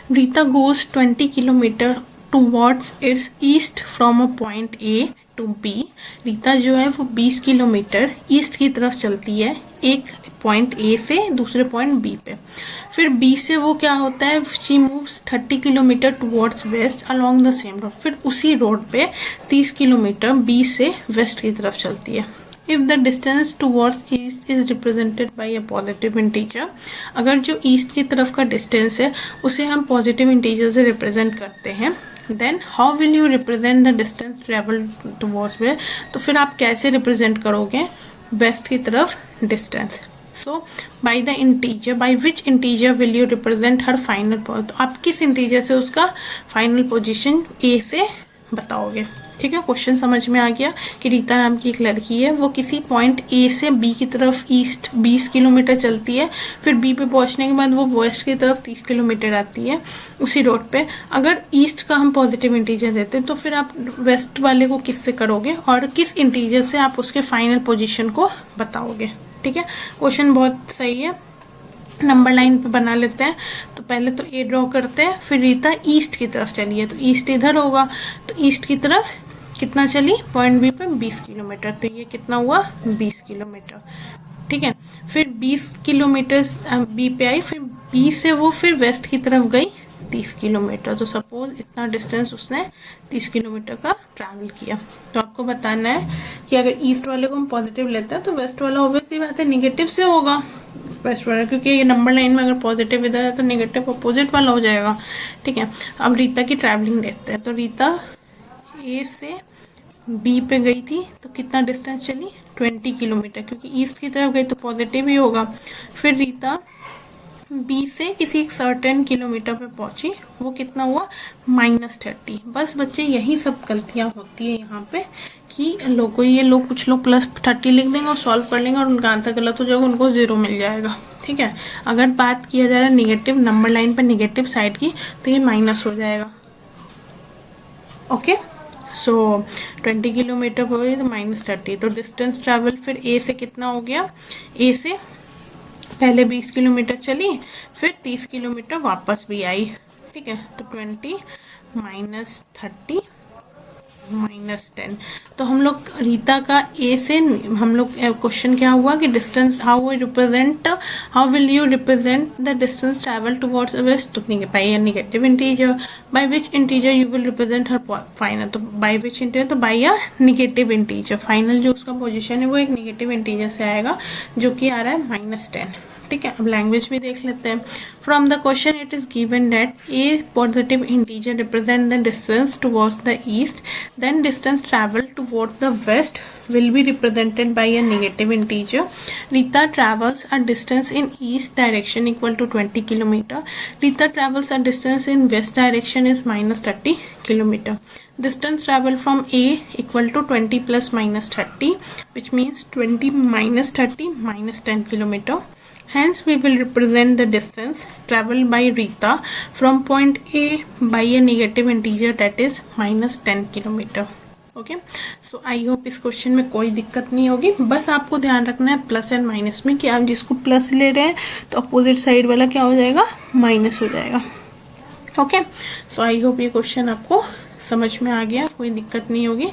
Rita goes 20 kilometer towards its east from a point A to B. Rita जो है वो 20 kilometre east की तरफ चलती है एक पॉइंट ए से दूसरे पॉइंट बी पे। फिर बी से वो क्या होता है, she moves 30 kilometre towards waste along the same road. फिर उसी रोड पे 30 किलोमीटर बी से वेस्ट की तरफ चलती है। If the distance towards east is represented by a positive integer, अगर जो ईस्ट की तरफ का डिस्टेंस है उसे हम पॉजिटिव इंटीजर से रिप्रेजेंट करते हैं, then how will you represent the distance travel towards west, तो फिर आप कैसे रिप्रेजेंट करोगे वेस्ट की तरफ distance. So by the integer, by which integer will you represent her final, तो आप किस इंटीजर से उसका फाइनल पोजीशन ए से बताओगे। ठीक है, क्वेश्चन समझ में आ गया कि रीता नाम की एक लड़की है, वो किसी पॉइंट ए से बी की तरफ ईस्ट 20 किलोमीटर चलती है। फिर बी पे पहुंचने के बाद वो वेस्ट की तरफ 30 किलोमीटर आती है उसी रोड पे। अगर ईस्ट का हम पॉजिटिव इंटीजर देते हैं तो फिर आप वेस्ट वाले को किससे करोगे और किस इंटीजर से आप उसके फाइनल पोजिशन को बताओगे। ठीक है, क्वेश्चन बहुत सही है, नंबर लाइन पे बना लेते हैं। तो पहले तो ए ड्रॉ करते हैं, फिर रीता ईस्ट की तरफ चली है तो ईस्ट इधर होगा, तो ईस्ट की तरफ कितना चली पॉइंट बी पे 20 किलोमीटर, तो ये कितना हुआ 20 किलोमीटर। ठीक है, फिर 20 किलोमीटर बी पे आई, फिर बी से वो फिर वेस्ट की तरफ गई 30 किलोमीटर। तो सपोज इतना डिस्टेंस उसने 30 किलोमीटर का ट्रैवल किया। तो आपको बताना है कि अगर ईस्ट वाले को हम पॉजिटिव लेते हैं तो वेस्ट वाला ऑब्वियसली बात है निगेटिव से होगा वेस्ट वाला, क्योंकि ये नंबर लाइन में अगर पॉजिटिव इधर है तो नेगेटिव अपोजिट वाला हो जाएगा। ठीक है, अब रीता की ट्रैवलिंग देखते हैं। तो रीता ए से बी पे गई थी तो कितना डिस्टेंस चली 20 किलोमीटर, क्योंकि ईस्ट की तरफ गई तो पॉजिटिव ही होगा। फिर रीता बी से किसी एक सर्टेन किलोमीटर पे पहुंची, वो कितना हुआ -30। बस बच्चे यही सब गलतियां होती है यहाँ पे कि कुछ लोग +30 लिख देंगे और सॉल्व कर लेंगे और उनका आंसर गलत हो जाएगा, उनको 0 मिल जाएगा। ठीक है, अगर बात किया जा रहा है निगेटिव नंबर लाइन पर निगेटिव साइड की तो ये माइनस हो जाएगा। ओके, सो 20 किलोमीटर हो गई तो -30। तो डिस्टेंस ट्रैवल फिर ए से कितना हो गया, ए से पहले 20 किलोमीटर चली, फिर 30 किलोमीटर वापस भी आई। ठीक है, तो 20 -30 -10। तो हम लोग रीता का ए से हम लोग क्वेश्चन क्या हुआ कि distance how will you represent the distance travel towards west, तो by negative integer. By which integer you will represent her final, तो बाय विच इंटीजर, तो by a negative integer. Final जो उसका पोजीशन है वो एक नेगेटिव इंटीजर से आएगा जो कि आ रहा है -10। ठीक है, अब लैंग्वेज भी देख लेते हैं। From the question it is given that a positive integer represent the distance towards the east, then distance travel towards the west will be represented by a negative integer. Rita travels a distance in east direction equal to 20 kilometer. Rita travels a distance in west direction is -30 kilometer. Distance travel from A equal to 20 plus -30, which means 20 -30 -10 kilometer. Hence we will represent the distance traveled by Rita from point A by a negative integer that is -10 kilometer. Okay, so I hope इस question में कोई दिक्कत नहीं होगी। बस आपको ध्यान रखना है प्लस एंड माइनस में कि आप जिसको प्लस ले रहे हैं तो अपोजिट साइड वाला क्या हो जाएगा माइनस हो जाएगा। ओके, सो आई होप ये क्वेश्चन आपको समझ में आ गया, कोई दिक्कत नहीं होगी।